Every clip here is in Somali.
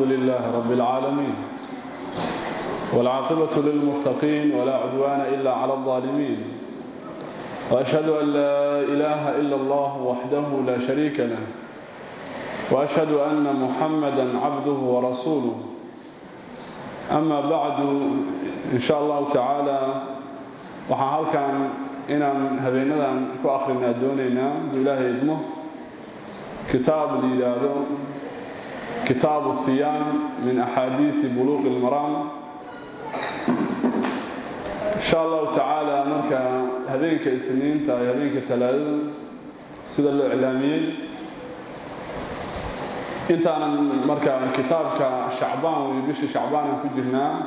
لله رب العالمين والعاقبة للمتقين ولا عدوان إلا على الظالمين وأشهد أن لا إله إلا الله وحده لا شريك له وأشهد أن محمدا عبده ورسوله أما بعد إن شاء الله تعالى وحال كان إن هبينا كأخرنا دوننا بالله يدمه كتاب ليلاد كتاب الصيام من أحاديث بلوغ المرام إن شاء الله تعالى مركا هذينك السنين تا هذينك تلال سيد الإعلاميين انت أنا مركا كتابك شعبان ويبيش شعبان كجرنا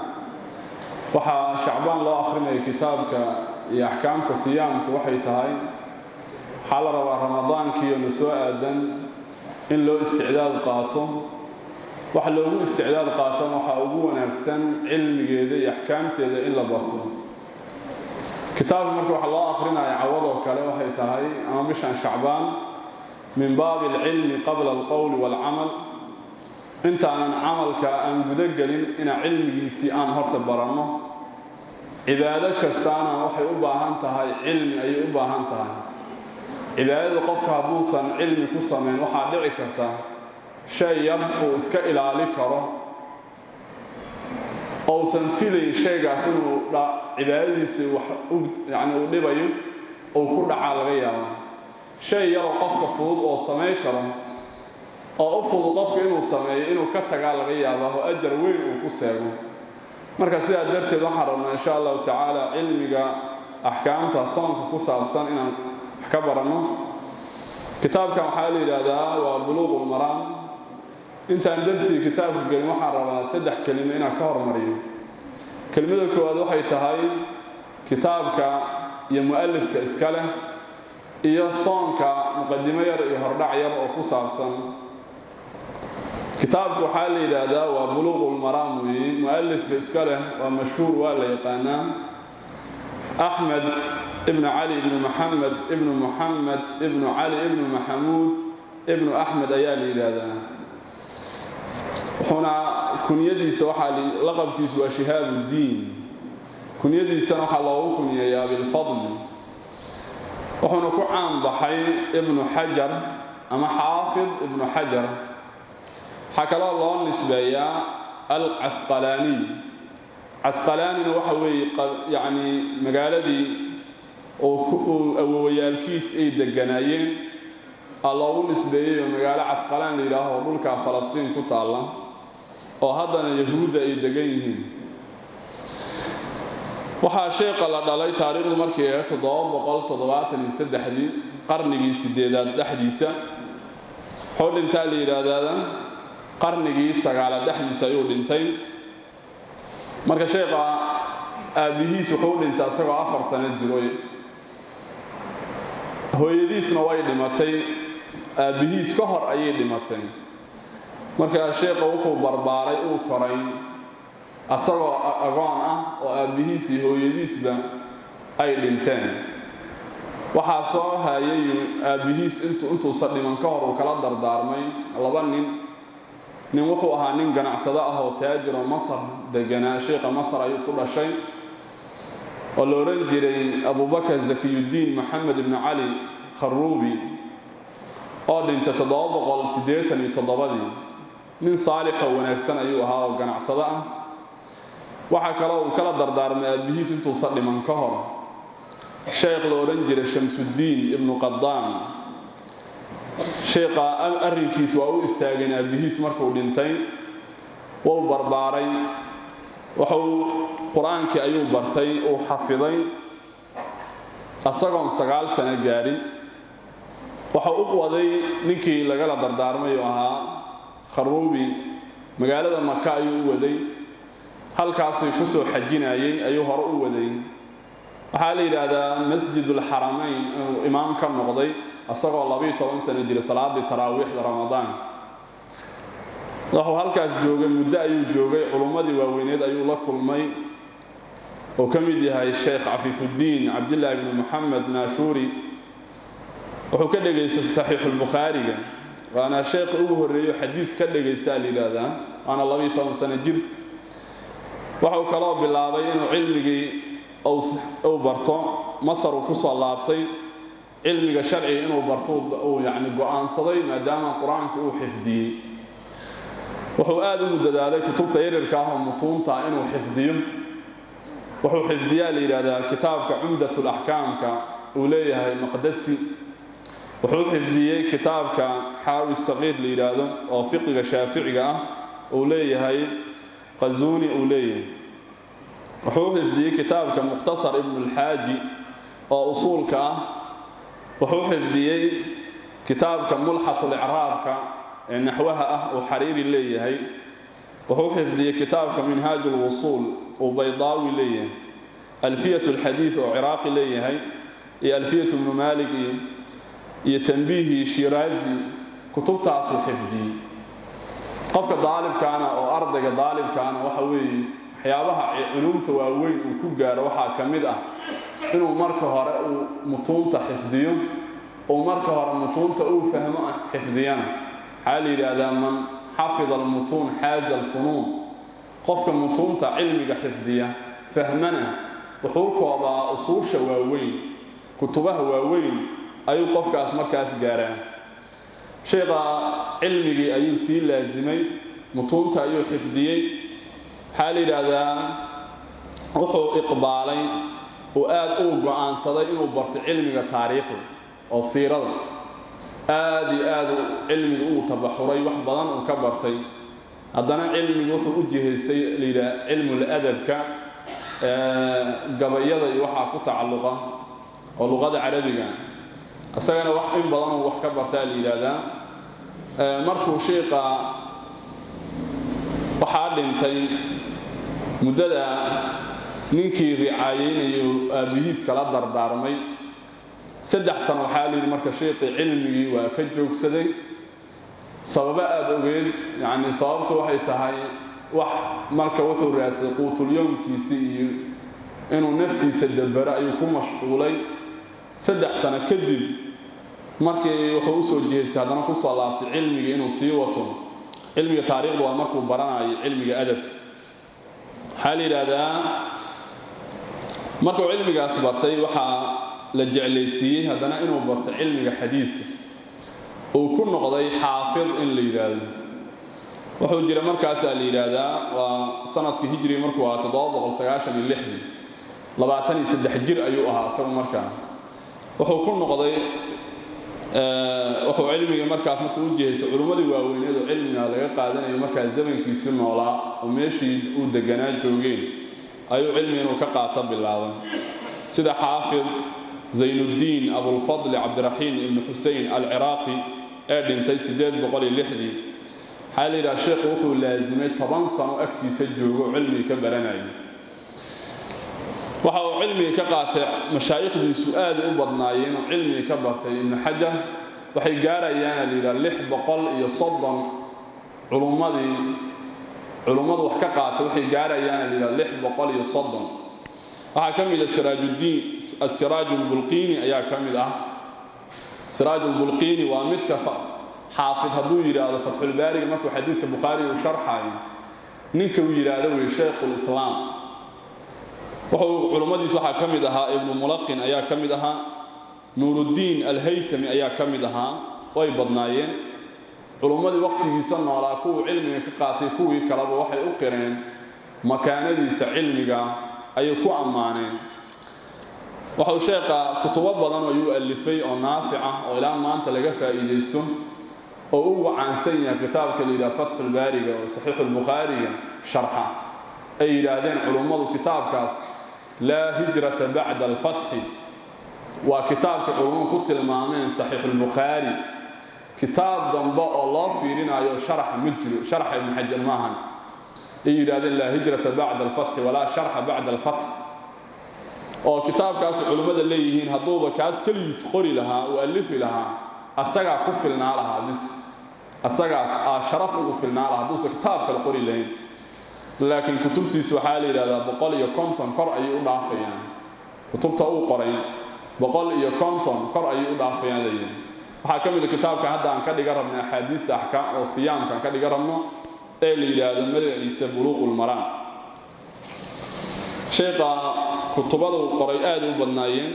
وحا شعبان لا أخرنا كتابك يا أحكام تصيامك وحي تهاي حال روا رمضان كي نسوء أدن إن لو استعداد قاطه waxa loogu isticdaal qaato waxa ugu wanaagsan cilmigeeda iyo ahkaamteeda in la barto kitaab markuu waxa loo aqrinayo cawado kale waxay tahay ama bishan shacbaan min baab al-ilm qabla al-qawl wal-amal inta aan amalka aan gudagalin ina cilmigiisi aan horta barano cibaado kastaana waxay u baahan tahay cilmi ay u baahan tahay cibaadada qofka haduusan cilmi ku sameyn waxa dhici karta شيء يبقى إسكا إلى كره أو سنفيل شيء قاسمه لا عبادي سو يعني ودبيو أو كل حال غيره شيء يرى قفك فوض أو سماي كره أو أفضل قفك إنه سماي إنه كتجعل غيره وهو أجر وين وكسره مركز درت ظهرنا إن شاء الله تعالى علمك أحكام تصانف كسر صان إن كبرنا كتاب كم حالي هذا وبلوغ المرام انت درسي كتاب قال محرر سدح كلمه انا كهر مريم كلمه كواد waxay tahay kitaabka iyo muallifka iskale iyo soonka muqaddimo yar iyo hordhac yar oo ku saabsan kitaabku waxa la yiraahdaa waa bulughul maram muallifka iskale waa mashhuur waa la yaqaana Ahmed ابن علي ابن محمد ابن محمد ابن علي ابن محمود ابن أحمد أيالي هذا هنا كنيدي سوحة لقب كيس وشهاب الدين كنيدي سوحة الله كنيا يا بالفضل وهنا كعام ضحي ابن حجر أما حافظ ابن حجر حكى الله النسبية العسقلاني عسقلاني وحوي يعني مقالدي ويالكيس اي دغنايين الله نسبيه مغاله عسقلان ليراهو دولكا فلسطين ku taala oo hadana yahuuda ay degan yihiin waxa sheekha la dhalay taariikhda markii ay 773 qarnigii 8aad dhaxdiisa xoodinta la yiraahdaa qarnigii 9aad dhaxdiisa ayuu dhintay marka sheekha aabihiis wuxuu dhintay asagoo 4 sano jiray hooyadiisna way dhimatay aabihiis ka hor ayay dhimatay marka sheekhu wuxuu barbaaray oo koray asagoo agoon ah oo aabihiis iyo hooyadiisba ay dhinteen waxa soo hayay aabihiis intuu sadhiman ka hor uu kala dardaarmay laba nin wuxuu ahaa nin ganacsado ah oo taajir oo Masar deganaa sheekha Masar ayuu ku dhashay ولورن جري أبو بكر زكي الدين محمد بن علي خروبي قال أنت تضابق السديت اللي تضابدي من صالح ونكسن أيها وجنع صدقة وحكى له كلا دردار ما به سنت وصل من كهر شيخ لورن جري شمس الدين ابن قضان شيخ الركيس وهو استاجنا به اسمه دينتين وبرباري وحو قرآنك أيوب برتي أو حفظي أصغر 9 سنة جاري وحو أقوضي نكي لغلا دردار ما يوها خروبي مقالة مكة أيوب ودي هل كاسي كسو حجين أيوه رؤو ودي وحالي هذا مسجد الحرمين إمام كم نقضي أصغر الله بي 10 سنة جري صلاة التراويح لرمضان wuxuu halkaas joogay muddo ayuu joogay culumadii waaweyneed ayuu la kulmay oo kamid yahay Sheikh Afifuddin Abdullah ibn Muhammad Nashuri wuxuu ka dhageystay Sahih al-Bukhari waana sheekh ugu horeeyo xadiis ka dhageystay liidaada أنا 12 سنة جير وحو كلام بالله إنه علمي أو برتو مصر وكسر لابتي علمي شرعي إنه برتو أو يعني قرآن صدي ما دام القرآن كو حفظي وحو آدم دلالي كتب تيرر كاهم مطونتا إنه حفظي وحو حفظي لي كتابك عمدة الأحكام كوليه مقدسي وحو حفظي كتابك حاوي الصغير لي أو فقه شافعي وليه قزوني أوليه وحو حفظي كتابك مختصر ابن الحاجي أو أصولك وحو حفظي كتابك ملحة الإعراب نحوها وحريري ليه وحو حفظي كتابك منهاج الوصول وبيضاوي ليه ألفية الحديث وعراقي ليه ألفية ابن مالك يتنبيه شيرازي كتب تعصو حفظي قفك الضالب كان أو أرضك الضالب كان وحوي حيابها علوم تواوين وكوغار وحا كميدة إنه مركه هراء مطونة حفظيون ومركه هراء مطونة فهم حفظيان حالي هذا من حفظ المطون حاز الفنون قفك مطونة علمك حفظية فهمنا وحوكوا أصول شواوين كتبه واوين أي قفك أسمك أسجارا شيء علمي أي سي لازمي مطونة أي حفظية حالي هذا وحو إقبالي وآد أوقع عن صدي إنه برت علمي تاريخي أو سيرة آدي علمي أو تبحري وحبضان وكبرتي هذا علمي وحو أجيه علم الأدب قبيضة وحا كتعلقة واللغة العربية أسألنا وحين بضان وحكبرتها لإلى مركو شيقا وحال انتي مدد نينكي رعايين أبيهيس كلا دردارمي 3 سنة حالي مركو شيقي علمي وكجوك سدي سبباء أدوغين يعني صابته وحي تهي مركو وحو راسي قوت اليوم كيسي إنه نفتي سد براء يكون مشغولي 3 سنة كدب markii wuxuu u soo jeestay hadana ku soo laabtay cilmiga inuu sii wato cilmiga taariikhda waa markuu baranayo cilmiga adab xaaliraada markuu cilmigaas bartay waxa la jecleysiyay hadana inuu barto cilmiga xadiiska oo ku noqday xaafid in la yiraahdo wuxuu jira markaas la yiraahdaa waa sanadkii hijri markuu ahaa 796 23 jir ayuu ahaa asag markaa wuxuu ku noqday wuxuu cilmiga markaas markuu u jeeysay culimadii waaweyneed oo cilmiga laga qaadanayo markaas zamankiisa noolaa oo meeshii uu deganaa joogeen ayuu cilmiga inuu ka qaato bilaabay sida xaafid Zaynuddin Abu al-Fadl Abdurrahim ibn Hussein al-Iraqi ee dhintay 860 xaalida sheekhu wuxuu laazimay 10 sano agtiisa joogo cilmiga ka baranayay waxa uu cilmiga ka qaatay mashaayikhdiisu aad u badnaayeen oo cilmiga ka bartay ibn Hajar waxay gaarayaan ilaa 630 culumadu wax ka qaatay waxay gaarayaan ilaa 630 waxa kamid Sirajuddin as-Siraj al-Bulqini ayaa kamid ah Siraj al-Bulqini waa mid ka xaafid haduu yiraahdo Fathul Bari markuu xadiiska Bukhari uu sharxay ninka uu yiraahdo way Shaykhul Islam wuxuu culimadiisa waxa kamid ahaa ibn Mulaqin ayaa kamid ahaa Nuruddin al-Haythami ayaa kamid ahaa way badnaayeen culimadii waqtigiisa noolaa kuwa cilmiga ka qaatay kuwii kale waxay u qireen makaanadiisa cilmiga ay ku amaaneen wuxuu sheekha kutubo badan oo uu alifay oo naafic ah oo ilaa maanta laga faa'iideysto oo uu caansan yahay kitaabka la yiraahdo Fathul Bari oo Sahih al-Bukhari sharxa ay yiraahdeen culimadu kitaabkaas لا هجرة بعد الفتح وكتاب علوم كتل مامين صحيح البخاري كتاب ضمباء الله فيرنا يو شرح مجر شرح ابن حجر ماهن يراد لا هجرة بعد الفتح ولا شرح بعد الفتح او كتاب كاس علماء الليهين هدوبه كاس كليس قري لها والف لها اسغا كفلنا لها بس اسغا شرف كفلنا لها دوس كتاب القري لين لكن كتبتي سحالي لا بقول يا كونتون قرأي ودافيان كتبته او قرأي بقول يا كونتون قرأي ودافيان لين waxa kamid kitaabka hadda aan ka dhiga rabnaa xadiis ahkaam oo siyaamka ka dhiga rabno اللي هذا مدعيس بلوغ المرام شيخا كتبه قريئات وبنايين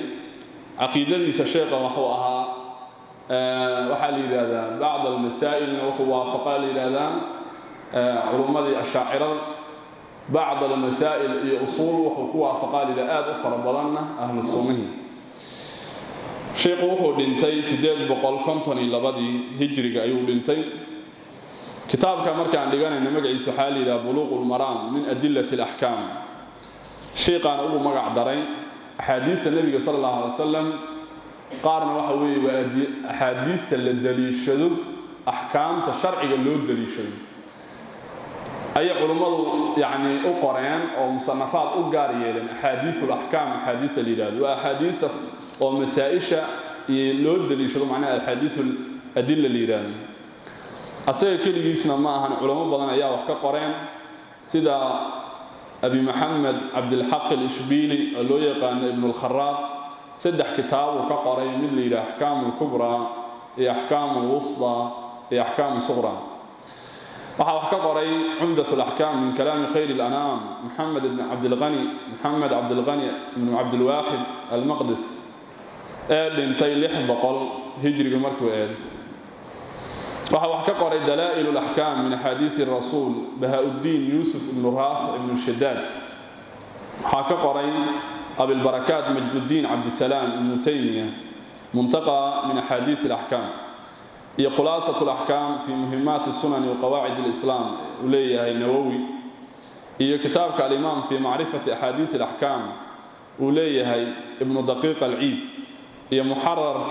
عقيدة الشيخ وحوها وحالي هذا بعض المسائل وهو فقال هذا علماء الشاعرة بعض المسائل أصول وحقوها فقال إذا آد فربضنا أهل السنة شيخ وحو دينتي سيديد بقول كنتني لبدي هجري أيو دينتي كتاب كامر كان لقانا إن مقعيس حالي إلى بلوغ المرام من أدلة الأحكام شيخ أنا أبو مقع درين أحاديث النبي صلى الله عليه وسلم قارن وحوي أحاديث الدليل شدو أحكام تشرع اللو الدليل شدو أي علماء يعني أقران أو مصنفات أقارية لأن أحاديث الأحكام أحاديث الإلال وأحاديث ومسائشة اللو الدليل شدو معناها أحاديث الأدلة الإلال أصير كل جيسنا معها علماء بدنا إياه وحكا قران سيدا أبي محمد عبد الحق الإشبيلي اللي يقان ابن الخراط سدح كتاب وكقري مثل إلى أحكام الكبرى إلى أحكام الوسطى إلى أحكام الصغرى وحكى قري عمدة الأحكام من كلام خير الأنام محمد عبد الغني بن عبد الواحد المقدس لنتي لح بقل هجري مركو وحكى قري دلائل الأحكام من حديث الرسول بهاء الدين يوسف بن رافع بن الشداد حكى قري أبي البركات مجد الدين عبد السلام بن تيمية منتقى من أحاديث الأحكام هي خلاصة الأحكام في مهمات السنن وقواعد الإسلام وليه النووي هي كتاب الإمام في معرفة أحاديث الأحكام وليه ابن دقيق العيد هي محرر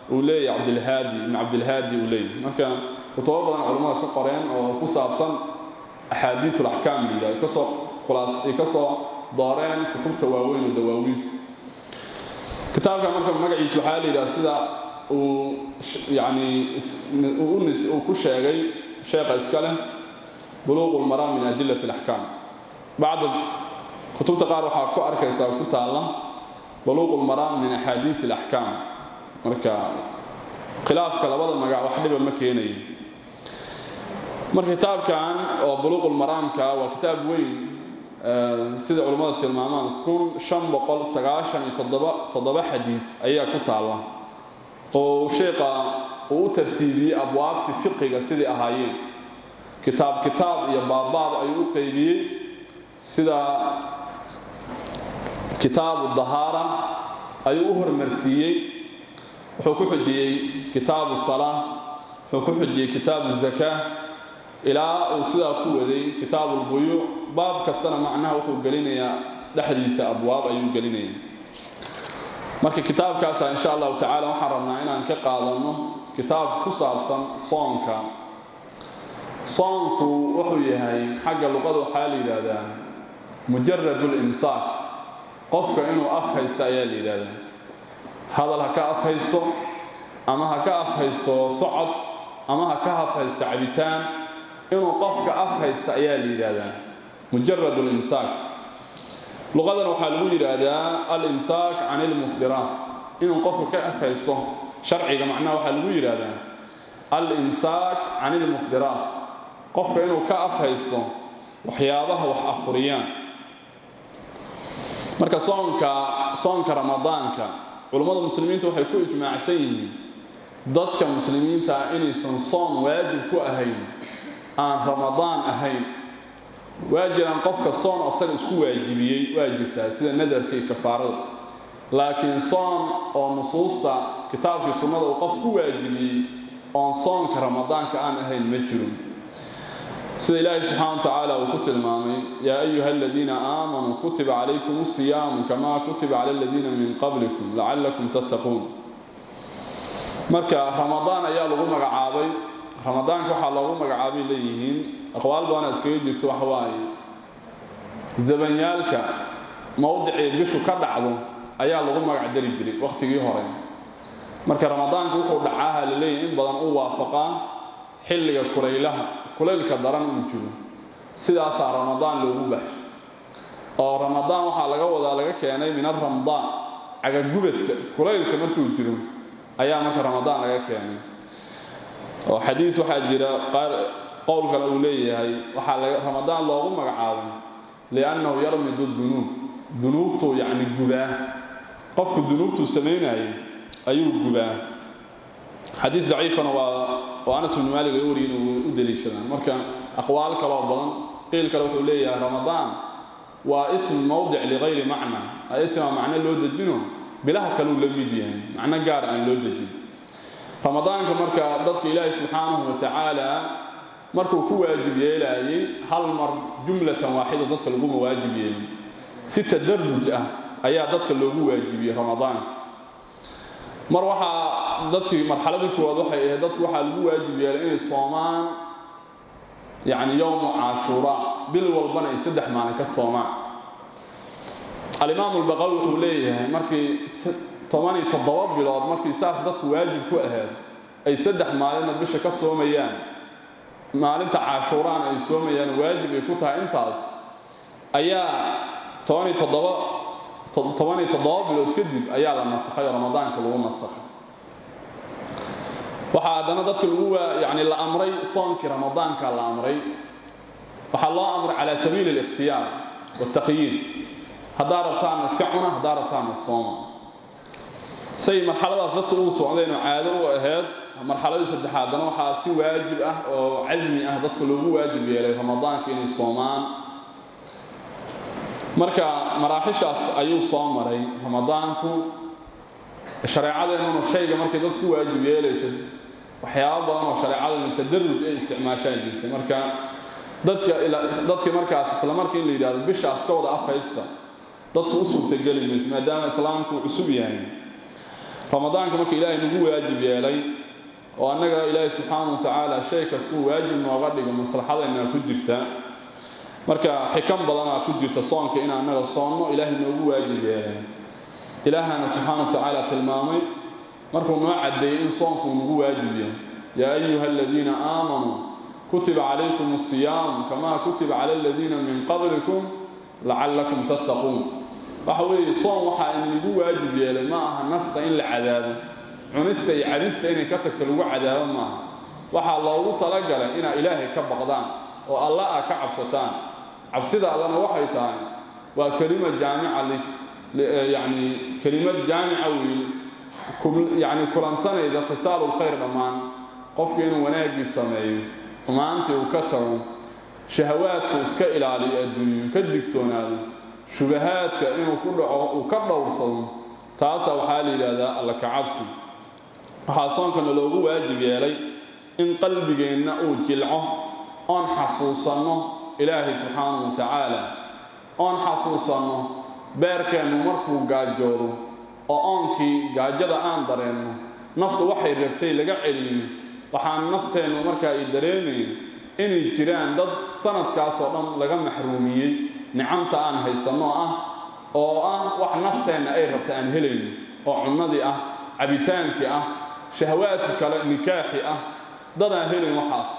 وليه عبد الهادي وليه مكان كتب علماء كقرين أو كسابسا أحاديث الأحكام اللي يكسر خلاص يكسر دارين كتب تواوين ودواوين كتاب كمان مقعيس حالي إلى سدا ويعني وكل شيء شيخ إسكاله بلوغ المرام من أدلة الأحكام بعض كتب تقارب حكوا أركيسا وكتاب الله بلوغ المرام من أحاديث الأحكام مركا خلاف كلامه مقع واحد بمكيني مركا كتاب كان بلوغ المرام وكتاب وين سيد علماء التلمامان كل شن بقول سقاشن تضبع حديث أي كتاب الله وشيقة وترتيبي أبواب تفقه سيد أهايين كتاب يا باب أي قيبي سيد كتاب الظهارة أي أهر مرسيي وحكو حجي كتاب الصلاة حكو حجي كتاب الزكاة إلى وسيدا كودي كتاب البيوع باب كسنا معناه وحو قلينيا لحديث أبواب أيو قلينيا marka kitaabkaas insha Allah ta'ala waxaan rabnaa inaan ka qaadano kitaab ku saabsan soonku wuxuu yahay xagga luqada waxa la yiraahdaa mujarrad al-imsak qofka inuu afhaysto ayaa la yiraahdaa hadal ha ka afhaysto ama ha ka afhaysto socod ama ha ka afhaysto cabitaan inuu qofka afhaysto ayaa la yiraahdaa mujarrad al-imsak لغة وحال يرادا الإمساك عن المفطرات إنه قف كأفهسته شرعي معناه وحال يرادا الإمساك عن المفطرات قف إنه كأفهسته وحياضه وحفريان مركز صونك رمضانك علماء المسلمين توحيكوا إجماع سيئ ضدك المسلمين إني صون واجب كو أهين عن رمضان أهين واجران قفك الصون أصلا اسكو واجبيي واجبتها سيدا ندركي كفارة لكن صون أو نصوصتا كتاب في سنة وقفك واجبيي أن صون كرمضان كأن أهل مجرم سيدا الله سبحانه وتعالى وكتب المامي يا أيها الذين آمنوا كتب عليكم الصيام كما كتب على الذين من قبلكم لعلكم تتقون مركا رمضان أيها لغو مقعابي رمضان كوحا لغو مقعابي ليهين أقوال بوانا اسكيد جبت وحواي زبنيالك موضعي بشو كدعضو أيها لغو مقع دري جري وقت يهورين مركا رمضان كوحو دعاها لليهين بدن وافقا حلق كليلها كليلك دران وجلو سيداسا رمضان لغو باش أو رمضان وحا لغا ودا لغا كياني من الرمضان عقا قبتك كليلك مركو جلو أيها مركا رمضان لغا كياني وحديث واحد جرى قول كان أوليه وحال رمضان لو مقعاوي لأنه يرمي ضد الذنوب ذنوبته يعني الجباه قفك ذنوبته السمين أيوه الجباه حديث ضعيف وأنس بن مالك يقول إنه أدلي شذا مركا أقوال كلام قيل كلام أوليه رمضان واسم موضع لغير معنى اسم معنى لو دجينه بلا كلو لميديان معنى قار أن لو دجين رمضان كمركا ضدك إلهي سبحانه وتعالى مركو كو واجب يلاي هل مر جملة واحدة ضدك لو واجب يلاي 6 درج أيا ضدك لو واجب رمضان مر waxa dadkii marxaladii koowaad waxay ahayd dadku waxa lagu waajib yeelay inay soomaan يعني يوم عاشوراء بالوالبنا يسدح معنا كالصومع الإمام البغوي يقول ليه مركي طماني تضواب بلاد مركي ساس دتك واجب كأهل أي سدح معنا بش كالصوميان معنا عاشوراء أي صوميان واجب يكوتها انتاز أيا طماني تضواب بلاد كذب أيا للنسخة رمضان كله النسخة وحادنا dadka lagu يعني الامري صومك رمضان كان الامري وحلا امر على سبيل الاختيار والتخيير هذا ربطان اسكعنا هذا ربطان الصوم سي مرحله dadku uu socdeen caado u ahayd marxaladii saddexaadna waxa si waajib ah oo azmi ah dadku lagu waajib yeelay ramadaanka inay soomaan marka maraaxishaas ayuu soo maray ramadaanku shariicadeenuna shayga markay dadku waajib yeelayso waxyaabo badan oo shariicada tadarrug ay isticmaashaan jirtay marka dadka markaas isla markii la yiraahdo bishaas ka wada afaysta dadku u suurtagelinaysa maadaama islaamku cusub yahay ramadaanka markii ilaahay nagu waajib yeelay oo annaga ilaahay subxaanahu wa ta'ala shay kasto waajib nooga dhigo maslaxadeena ku jirta marka xikam badan ku jirta soonka in annaga soonno ilaahay nagu waajib yeelay إلهنا سبحانه وتعالى تلمامي مركو نوعدي إن صومكم واجبين يا أيها الذين آمنوا كتب عليكم الصيام كما كتب على الذين من قبلكم لعلكم تتقون وحوي صوم وحا إن يقول واجبين لما نفت إن العذاب عنستي عدستي إني كتكتلوا عذاب ما وحا الله تلقل إن إلهي كبغضان والله كعبستان عبسيدا الله وحيتان وكلمة جامعة لك يعني كلمات جامعة يعني كلان سنة إذا خسار الخير بمان قف إنه وناجي السماء وما أنت وكتروا شهواتك اسك إلى علي الدنيا كدكتون هذا شبهاتك إنه كله وكبر ورصد تاسع وحالي هذا الله كعبسي وحاصون كان لو واجب يلي إن قلبي إنه جلعه أن حصوصنه إلهي سبحانه وتعالى أن حصوصنه beerkeenu markuu gaajoodo oo oonkii gaajada aan dareeno naftu waxay rabtay laga celiyo waxaan nafteenu markaa ay dareemay inay jiraan dad sanadkaas oo dhan laga maxruumiyay nicamta aan haysano oo wax nafteena ay rabta aan helayno oo cunnadii cabitaankii shahawaadka kale nikaaxi dad aan helayn waxaas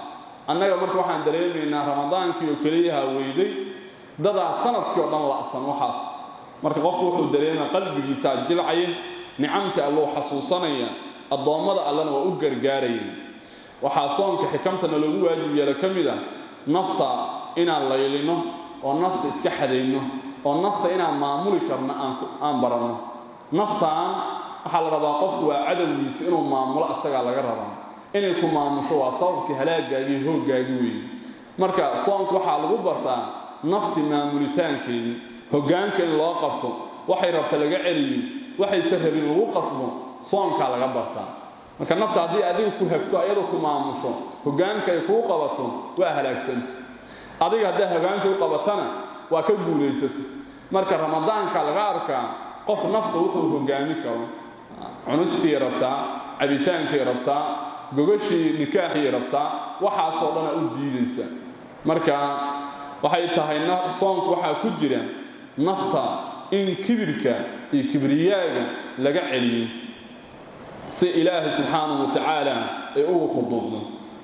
annaga marka waxaan dareemaynaa ramadaankii oo kaliya weyday dad sanadkii oo dhan la'san waxaas marka qofku wuxuu dareemaa qalbigiisa jilcay nicamta Allah xasuusanaya adoomada Allahna waa u gargaarayeen waxa soonka xikamtana lagu waajib yeelay kamida nafta inaan laylino oo nafta iska xadeyno oo nafta inaan maamuli karno aan barano naftaan waxa la rabaa qofku waa cadawgiisa inuu maamulo asaga laga rabaa inay ku maamusho waa sababkii halaagaagii hooggaagii weey marka soonka waxa lagu bartaa nafti maamulitaankeedii hoggaanka in loo qabto waxay rabta laga celiyo waxay sarabin lagu qasbo soonka laga bartaa marka nafta hadii adigu ku hagto ayadu ku maamusho hoggaanka ay ku qabato waa halaagsan adiga hadii hoggaanka u qabatana waa ka guuleysatay marka ramadaanka laga arkaa qof nafta wuxuu hoggaami karo cunustii rabtaa cabitaankii rabtaa gogashii nikaaxii rabtaa waxaas oo dhan u diidaysa marka waxay tahay soonku waxa ku jira nafta in kibirka iyo kibriyaaga laga celiyo si ilaahi subhanahu wa ta'ala ay ugu quduudo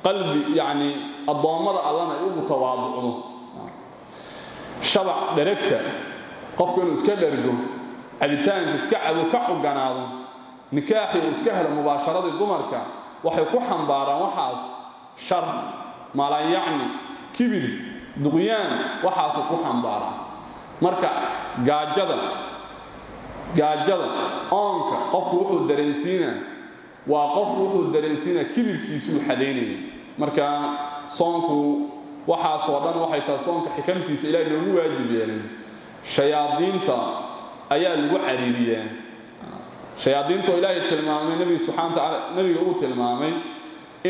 qalbi yani adoomada Allahna ay ugu tawaaducdo shabac director qofku inuu iska dhergo cabitaanka iska cado ka xoganaado nikaaxi iska helo mubaasharadii dumarka waxay ku xambaaraan waxaas shar ما لا يعني كبر دغيان waxaas ku xambaara marka gaajada oonka qofku wuxuu dareensiina waa qofku wuxuu dareensiina kibirkiisu xadeynay marka soonku waxaas oo dhan waxay tahay soonka xikamtiisa ilaahay noogu waajib yeelay shayaadiinta ayaa lagu cariiriyay shayaadiinta ilaahay tilmaamay nabi subhanahu wa ta'ala nabiga uu tilmaamay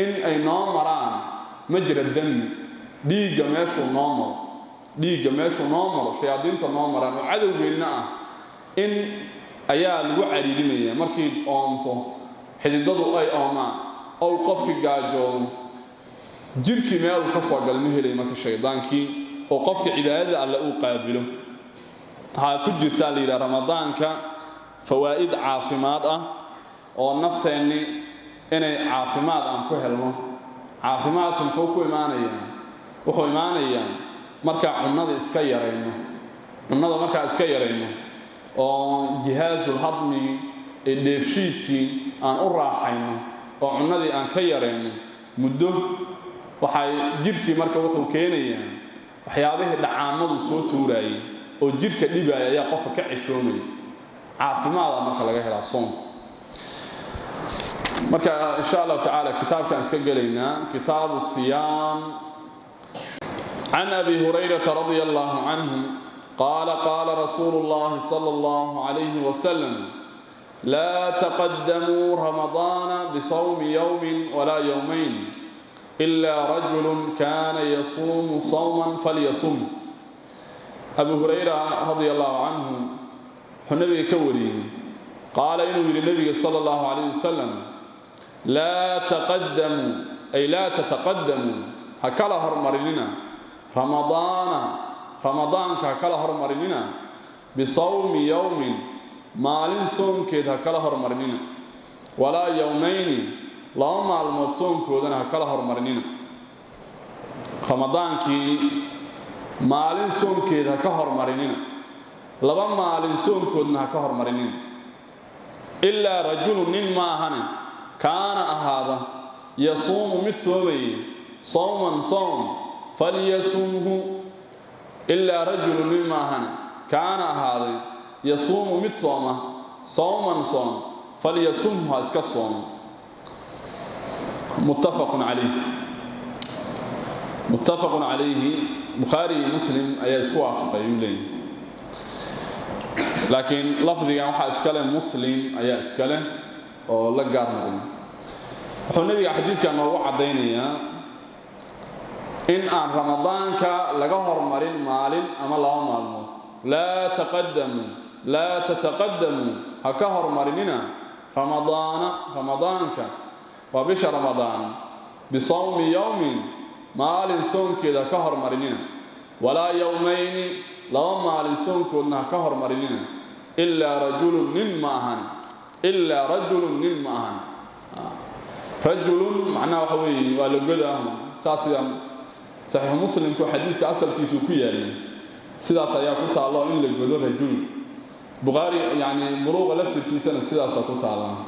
in ay noo maraan majra dami dhiiga meeshu noo maro shayaadiinta noo maraan oo cadowgeena ah in ayaa lagu cariirinaya markii oonto xididadu ay oomaan oo qofki gaajoodo jirkii meel ka soo galma helay marka shaydaankii oo qofka cibaadada alla uu qaabilo waxa ku jirta leeyahay ramadaanka fawaa'id caafimaad ah oo nafteeni inay caafimaad aan ku helno caafimaadku wuxuu ku imaanayaa marka cunnada iska yareyno oo jihaasul hadmi ee dheefshiidkii aan u raaxayno oo cunnadii aan ka yareyno muddo waxay jirkii marka wuxuu keenayaa waxyaabihii dhacaamadu soo tuurayay oo jirka dhibaya ayaa qofka ka cishoomay caafimaad marka laga helaa soon marka insha Allah ta'ala kitaabkan iska galeynaa kitaabus siyaam عن أبي هريرة رضي الله عنه قال قال رسول الله صلى الله عليه وسلم لا تقدموا رمضان بصوم يوم ولا يومين إلا رجل كان يصوم صوما فليصم أبو هريرة رضي الله عنه النبي كوري قال إنه للنبي صلى الله عليه وسلم لا تقدموا أي لا تتقدموا هكذا هرمرننا رمضان كلا هرمرننا بصوم يوم مالين صوم كده كلا هرمرننا ولا يومين لا معلومات صوم كودنا كلا هرمرننا رمضان كي مالين صوم كده كهرمرننا لبا مالين صوم كودنا كهرمرننا إلا رجل ما هنا كان هذا يصوم متسوي صوما صوم فليصومه إلا رجل مما هنا كان هذا يصوم متصوما صوما صوم فليصومه أسك الصوم متفق عليه بخاري مسلم أي أسبوع فقيولين لكن لفظي وحا اسكاله مسلم أي اسكاله أو لقار نقول النبي حديث كان هو عدينيا إن عن رمضان لقى هرمرين مالين أما الله مالمو لا تتقدموا هكا هرمريننا رمضان وبش رمضان بصوم يوم مال صوم كذا كهرمريننا ولا يومين لو مال صوم كنا كهرمريننا إلا رجل رجل معناه حوي ولقده ساسيا صحيح مسلم كو حديث كأصل كيسو كيالي سيداس ayaa ku taalo in la godo rajul bukhari yani muruqa laftirkiisana sidaas ku taala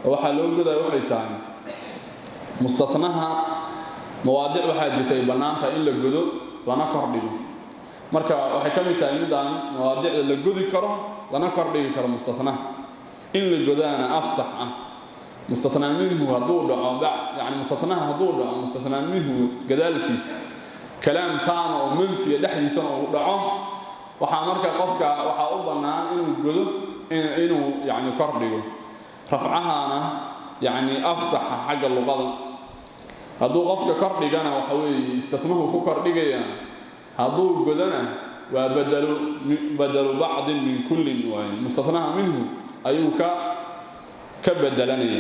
waxa loo goday waxay tahay mustathnaha mawaadic waxa jirtay banaanta in la godo lana kordhigo marka waxay kamid tahay midaan mawaadicda la godi karo lana kordhigi karo mustathnaha in la godaana afsax ah mustathna minhu haduu dhaco yani mustathnaha haduu dhaco mustathna minhu gadaalkiis كلام تام أو منفي لحدي سنة أو دعوه وحامرك قفك وحاول بنان إنه جذب إنه يعني كرديه رفعها أنا يعني أفصح حاجة اللغة هذو قفك كردي جانا وحوي يستثمره كردي يعني هذو جذنا وبدل بعض من كل مستثناها منه أيوك كبدلني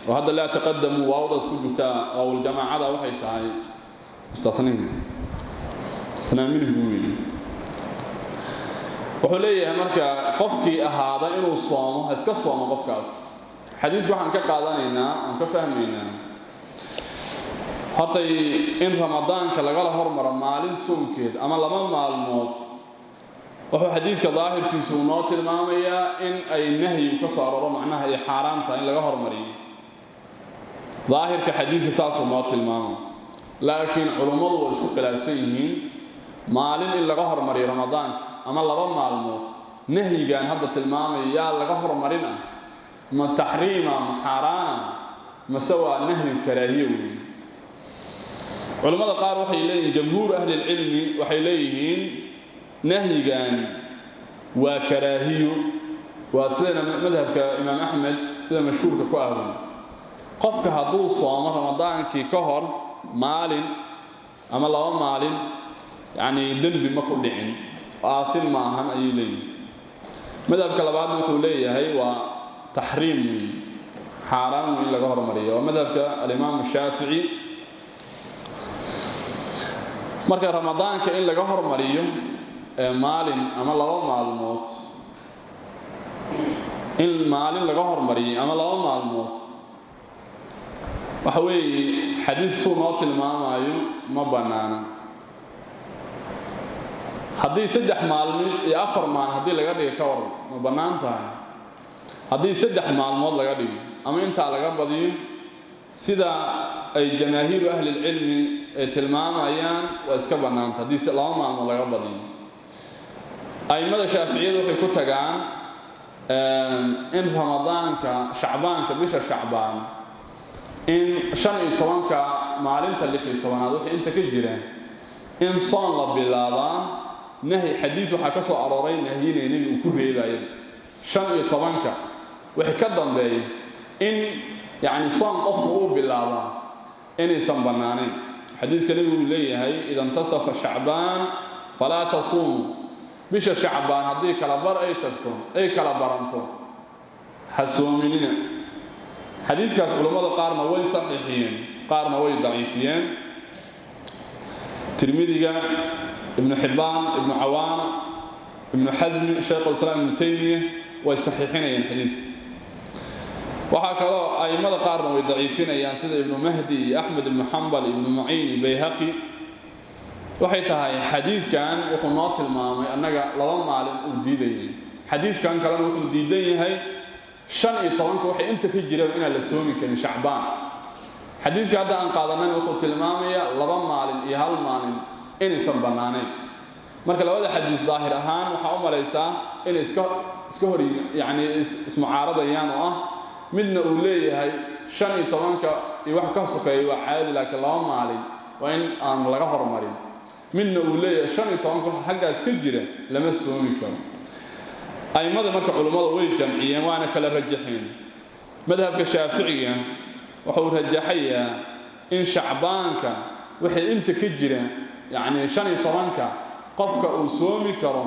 وهذا لا تقدموا وأوضى سكوتا أو الجماعة هذا وحي تعي مستثنين منه وحليه marka qofkii ahaada inuu soomo iska soomo qofkaas xadiisku waxaan ka qaadanaynaa aan ka fahmaynaa horta in ramadaanka laga hormaro maalin soonkeed ama laba maalmood wuxuu xadiiska daahirkiisu noo tilmaamayaa in ay nahyi ka soo aroro macnaha ay xaraamta in laga hormariyo daahirka xadiiska saas noo tilmaamo laakiin culimadu way isku khilaafsan yihiin maalin in laga hormariyo ramadaanka ama laba maalmood nahyigan hadda tilmaamaya yaa laga hormarin ah ma taxriima ma xaaraana mase waa nahyi karaahiye weeye culimada qaar waxay leeyihiin jamhuur ahli ilcilmi waxay leeyihiin nahyigan waa karaahiyo waa sida madhabka imaam axmed sida mashhuurka ku ahwan qofka hadduu soomo ramadaankii ka hor maalin ama laba maalin yani dembi ma ku dhicin aasin ma ahan ayuu leeyahay madhabka labaadna wuxuu leeyahay waa taxriim weeye xaaraan in laga hormariyo waa madhabka alimaam shaafici marka ramadaanka in laga hormariyo maalin ama laba maalmood in maalin laga hormariyo ama laba maalmood waxa weeye xadiis soo noo tilmaamayo ma banaana haddii 3 maalmood iyo 4 maalmood haddii laga dhigo ka waran ma banaan tahay haddii 3 maalmood laga dhigo ama inta laga badiyo sida ay jamaahiir ahli ilmi tilmaamayaan waa iska banaanta haddii 2 maalmood laga badiyo aimada shaafiiciyadu waxay ku tagaan in ramadaanka shacbaanka bisha shacbaan in 15 maalinta 16aad wixii inta ka jira in soon la bilaabaa nahi xadiis waxa ka soo arooray nahiyina nabi ku reebayo 15 wixii ka dambeeyay in yani soon qofku uu bilaabaa inaysan banaanayn xadiiska nabi uu leeyahay idan tasafa shacbaan fala tasum bisha shacbaan haddii kala bar ay tagto ay kala baranto hasoominina xadiiskaas culimada qaarna way saxiixiyeen qaarna way daciifiyeen tirmidiga ibn Hibban ibn Awana ibn Hazm Sheikh al-Islam ibn Taymiyyah way saxiixinayeen xadiis waxa kale oo aimada qaarna way daciifinayaan sida ibn Mahdi Ahmad ibn Hanbal ibn Mu'in Bayhaqi waxay tahay xadiiskan wuxuu noo tilmaamay annaga laba maalin uu diidayay xadiiskan kalena wuxuu diidan yahay 15 waxay inta ka jiraan in la soomi karin shacbaan xadiiska hadda aan qaadanay wuxuu tilmaamayaa laba maalin iyo hal maalin inaysan banaanayn marka labada xadiis daahir ahaan waxa u malaysaa in iska hor yani ismucaaradayaan oo ah midna uu leeyahay 15 iyo wax ka sokeeyo waa caadi laakiin laba maalin waa in aan laga hormarin midna uu leeyahay 15 wax xaggaas ka jira lama soomi karo aimada marka culimadu way jamciyeen waana kala rajaxeen madhabka shaafiiciga wuxuu rajaxayaa in shacbaanka wixii inta ka jira yani 15 qofka uu soomi karo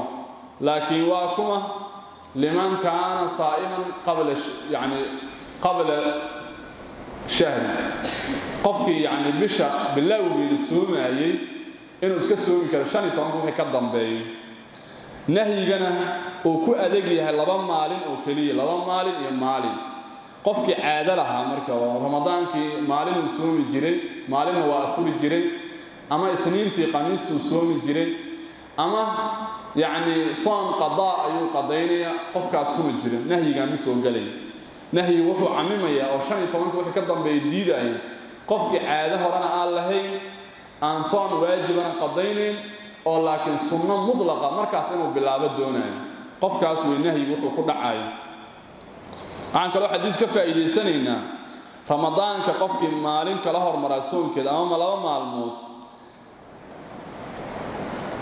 laakiin waa kuma liman kaana saa'iman qabla shahr qofkii yani bisha bilowgeeda soomayay inuu iska soomi karo 15 wixii ka dambeeyay nahyigana uu ku adeeg yahay laba maalin oo kaliya laba maalin iyo maalin qofkii caado lahaa marka ramadaankii maalin uu soomi jiray maalinna waa afuri jiray ama isniintii khamiistuu soomi jiray ama yani soon qadaa ayuu qadaynaya qofkaas kuma jira nahyigan ma soo galay nahyi wuxuu camimayaa oo 15 wixii ka dambeeyay diidaya qofkii caado horena aan lahayn aan soon waajibana qadaynayn oo laakiin sunno mudlaqa markaas inuu bilaabo doonayo qofkaas way nahyi wuxuu ku dhacay aan kale xadiis ka faa'iideysanaynaa ramadaanka qofkii maalin kala hormara soonkeeda ama laba maalmood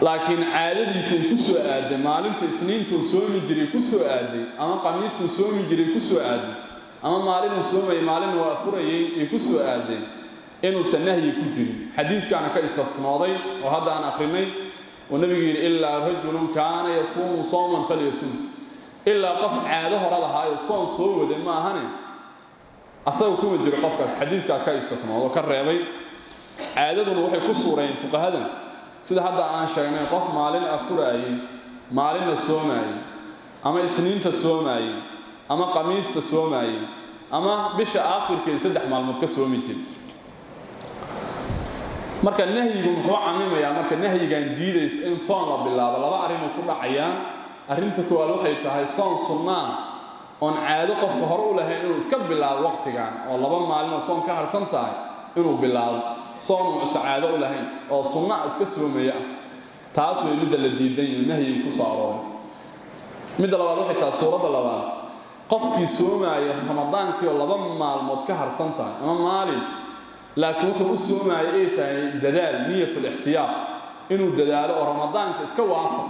laakiin caadadiisa ku soo aaday maalinta isniinta uu soomi jiray ku soo aaday ama khamiista uu soomi jiray ku soo aaday ama maalin uu soomay maalin waa furayay ee ku soo aaday inuu sanahyi ku jirin xadiiskaana ka istisnooday oo hadda aan akhrinay oo nabiga yiri illa rajulun kaana yasuumu sawman falyasum illa qof caado hore lahaa soon soo waday ma ahane asagu kuma jiro qofkaas xadiiska ka istisnoodo ka reebay caadaduna waxay ku suureen fuqahadan sida hadda aan sheegnay qof maalin afuraayay maalinna soomaayay ama isniinta soomaayay ama khamiista soomaayay ama bisha aakhirkeeda 3 maalmood ka soomi jiray marka nahyigu wuxuu camimayaa marka nahyigan diidays in soon la bilaabo laba arrin ku dhacaya arrinta koowaad waxay tahay soon sunnah on caado qofka hore u lahayn inuu iska bilaabo waqtigan oo laba maalin oo soon ka harsan tahay inuu bilaabo صوم سعادة لهين أو صنع اسكسومية تاسو مد الديدين نهي كسارون مد لباد حتى سورة لباد قفكي سوماية رمضان كي لبا مالمود كهرسنتا أما مالين لكن وحو سوماية إيه تاي دلال نية الاحتياط إنه الدلال ورمضان اسكا وافق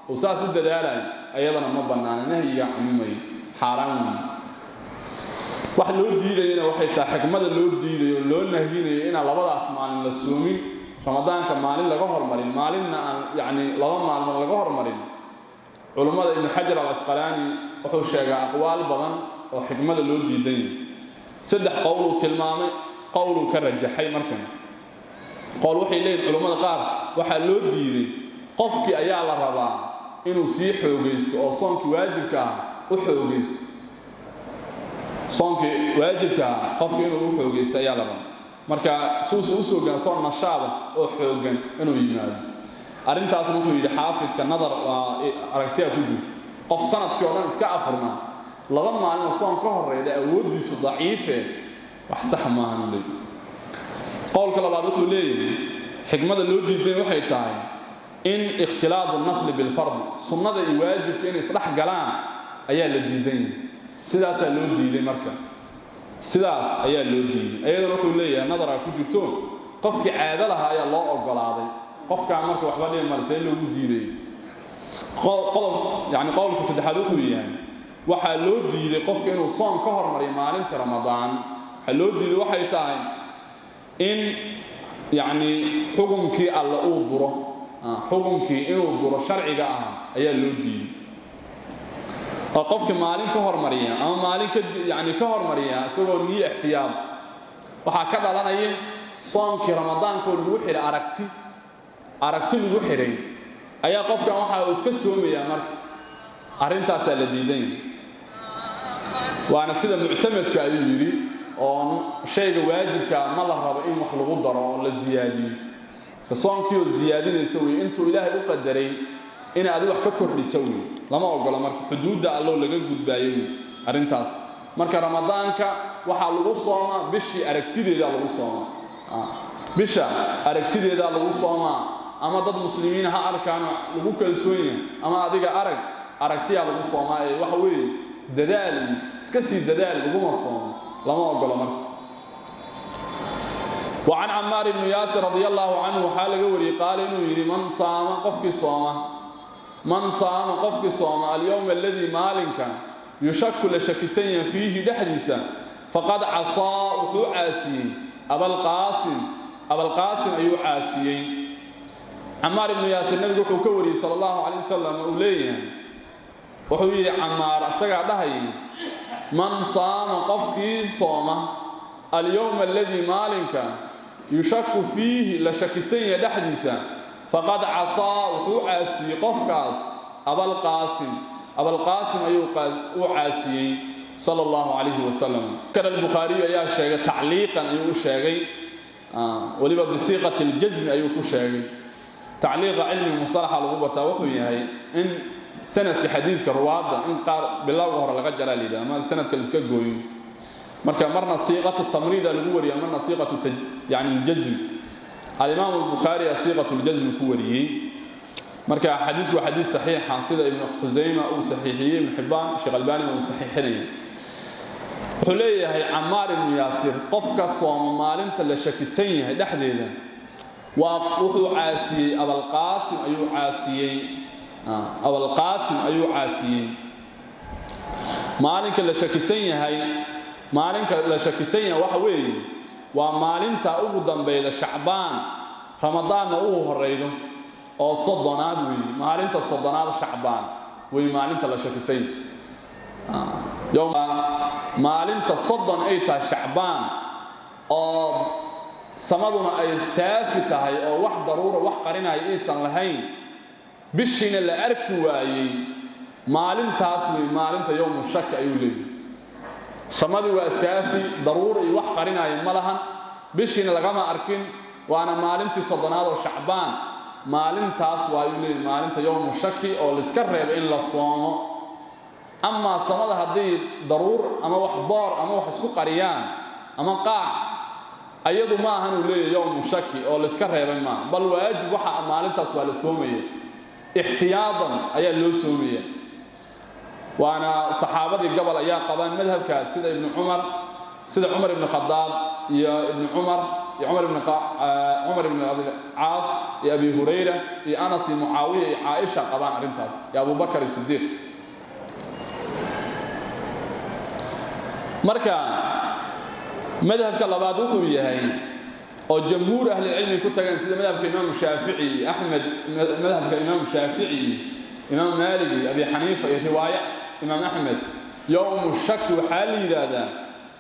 وساسو الدلال أيضا ما بنانا نهي عمومي حرام waxa loo diidayna waxay tahay xikmada loo diidayo loo nahiyay in labadaas maalin la soomin ramadaanka maalin laga hormarin maalinna aan yaani laba maalin laga hormarin culimada ibn hajar al-asqalani wuxuu sheegay aqwaal badan oo xikmada loo diiday saddex qowl tilmaamay qowl ka rajaxay markan qowl waxay leeyihiin culimada qaar waxa loo diiday qofkii ayaa la rabaa inuu sii xoogeysto oo soonki waajibka ah u xoogeysto soonki waajibka qofkii inuu u xoogeysto ayaa la rabaa marka suusu u soo gaarso nashaada oo xoogan inuu yimaado arintaas wuxuu yiri xaafidka nadar aragtiya ku jiro qof sanadkii oo dhan iska afurna laba maalin soon ka horeeyay awoodiisu daciife wax sax ma ahan leey qowlka labaad wuxuu leeyahay xikmada loo diiday waxay tahay in ikhtilaad an-nafl bil fard sunnada iyo waajibka in isdhax galaan ayaa la diiday sidaas loo diiday marka sidaas ayaa loo diiday ayadoo wuxuu leeyahay nadara ku jirto qofkii caado lahaa ayaa loo ogolaaday qofka marka waxba dhigay marsay loogu diiday qodob yaani qowlka saddexaad wuxuu yahay waxa loo diiday qofka inuu soon ka hormariyo maalinta ramadaan waxa loo diiday waxay tahay in yaani xukunkii alla uu duro xukunkii inuu duro sharciga ah ayaa loo diiday qofka maalin ka hormariya ama maalin ka yaani ka hormariya isagoo niyo ixtiyaab waxa ka dhalanaya soonki ramadaanka lagu xiray aragti lagu xiray ayaa qofkan waxa uu iska soomaya marka arintaas la diiday waana sida mu'tamadka ayuu yiri oo shayga waajibka ma la rabo in wax lagu daro oo la ziyaadiyo soonki oo ziyaadinayso intuu ilaahay u qadaray in aad wax ka kordhiso lama ogola marka xuduudda Allah laga gudbaayo arintaas marka ramadaanka waxa lagu soomaa bishii aragtideeda lagu soomaa bisha aragtideeda lagu soomaa ama dad muslimiin ha arkaan lagu kalsoonyahay ama adiga aragtiya lagu soomaa waxa weey dadaal iska sii dadaal lagu soomaa lama ogola marka وعن عمار بن ياسر رضي الله عنه حال وري قال انه يري من صام قفك صوم اليوم الذي مالك يشك لشكسين فيه دحديسا فقد عصى وعاسي أبا القاسم أيو عاسي عمار بن ياسر النبي كوري صلى الله عليه وسلم أوليه وحوي عمار أسقع دهي من صام قفك صوم اليوم الذي مالك يشك فيه لشكسين دحديسا فقد عصى وعاسي قفكاس أبا القاسم أيو عاسي صلى الله عليه وسلم كان البخاري يا شيخ تعليقا أيو شيخ ولبا بصيغة الجزم أيو شيخ تعليق علم المصطلح على غبرته وحوي هي إن سنة حديث كرواد إن قال بالله وهر لغجر لي ما سنة كالسكا غوي مرنا صيغة التمريض الغوري مرنا صيغة يعني الجزم الإمام البخاري صيغة الجزم كوريه مركا حديث وحديث صحيح عن سيدة ابن خزيمة أو صحيحية ابن حبان شيخ الباني أو صحيحين حليه هي عمار بن ياسر قفك صوم مالنت لشكسين دحديدا وقفوا عاسي أبا القاسم أيو عاسي مالك لشكسين هي مالك لشكسين وحوي ومالنتا ugu dambeeyda shacbaan ramadaan uu horeeyo oo sodonaad maalinta sodonaad shacbaan maalinta la shakisay maalinta sodon ay tahay shacbaan oo samaduna ay saafi tahay oo wax daruuro wax qarinay aysan lahayn bishina la arki waayay maalintaas maalinta yawm shak ayuu leeyahay samadu waa saafi daruur iyo wax qarinay malahan bishina lagama arkin waana maalintii sodonaad oo shacbaan maalintaas waa inay maalinta yawm shaki oo la iska reeb in la soomo ama samada hadii daruur ama wax boor ama wax isku qariyaan ama qaac ayadu ma ahan uu leeyahay yawm shaki oo la iska reebay ma bal waajib waxa maalintaas waa la soomeeyay ihtiyaadan ayaa loo soomeeyay waana saxaabadii gabal ayaa qabaan madhabkaas sida ibn Umar sida Umar ibn Khattab iyo ibn Umar iyo Umar ibn Abi Aas iyo Abi Hurayra iyo Anas iyo Muawiya iyo Aisha qabaan arintaas iyo Abu Bakar as-Siddiq marka madhabka labaad wuxuu yahay oo jamhuur ahli cilmi ku tagan sida madhabka Imam Shafi'i Ahmed madhabka Imam Shafi'i Imam Malik Abi Hanifa iyo riwaaya Imam Ahmed yawm shak waxa la yiraahdaa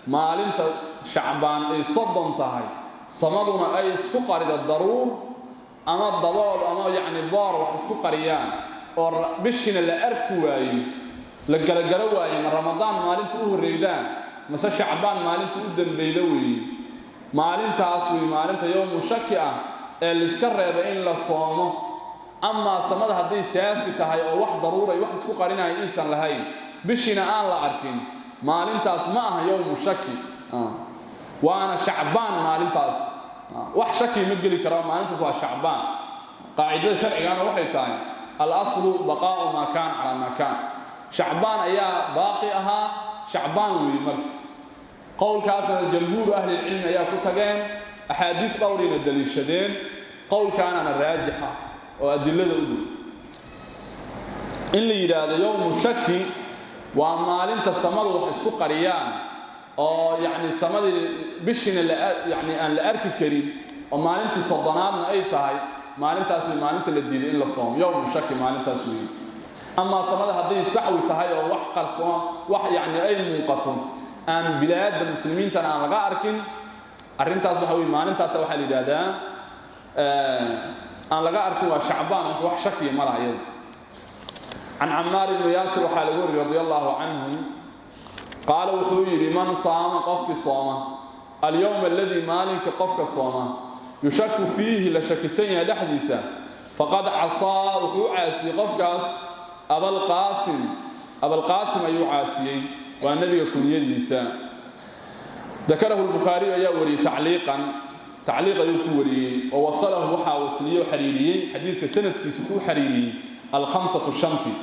maalinta Shacbaan ay soddon tahay samaduna ay isku qarida daruur ama dabool ama yaani baar wax isku qariyaan oo bishina la arki waayo la galagala waayo Ramadaan maalinta u horeeyaan mase Shacbaan maalinta u dambeeyda weey maalintaas weey maalinta yawm shaki ah ee la iska reebay in la soomo ama samada hadii saafi tahay oo wax daruuray wax isku qarinay insan lahayn bishina aan la arkin maalintaas ma aha yawm shaki waana Shacbaan maalintaas wax shaki ma gali karo maalintaas waa Shacbaan qaacida sharciga waxay tahay al-aslu baqa'u ma kan ala ma kan Shacbaan ayaa baaqi aha Shacbaan weey marka qowlkaas jamhuur ahli ilmi ayaa ku tageen ahadiis dhowrina daliishadeen qowlkaana raajixa oo adillada u dhow in la yiraahdo yawm shaki waa maalinta samadu wax isku qariyaan oo yaani samadii bishina la yaani aan la arki karin oo maalintii soddonaadna ay tahay maalintaas waa maalinta la diiday in la soomo yawm shaki maalintaas weey ama samada hadii saxwi tahay oo wax qarsoon wax yaani ay muuqato aan bilaad muslimiinta aan laga arkin arintaas waxa weey maalintaas waxa la yiraahdaa aan laga arkin waa Shacbaan wax shaki ma lahayn عن عمار بن ياسر وحاله رضي الله عنه قال وحويري من صام قفك صوم اليوم الذي مالك قفك صوم يشك فيه لشك سنة لحديثة فقد عصى وعاسي قفكاس أبا القاسم أي عاسي والنبي يكون يليسا ذكره البخاري يوري تعليقا يكوري ووصله وحا وصليه حريري حديث سنة كيسكو حريري الخمسة الشمتي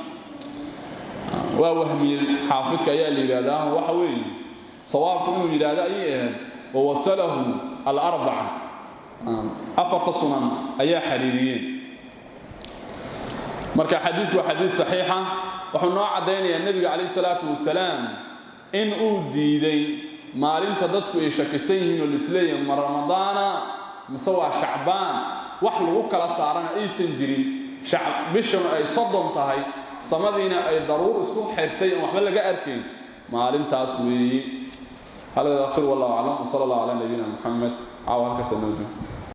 ووهمي حافظك يا ليراده وحوي صوابكم ليراده ايه ووصله الأربعة أفرط السنن أي حريريين مركا حديث وحديث صحيحة وحنا عدينا النبي عليه الصلاة والسلام إن أوديدي مالين تددكو إيشاكسيهن والإسلام من رمضان مسوى شعبان وحلوك لصارنا أي سنجرين شعب بشن أي صدم تهي صمدينا أي ضرور اسكو حيرتين وحمل لقى أركين مالين تاسوي هذا آخر والله أعلم وصلى الله على نبينا محمد عوالك سنوجه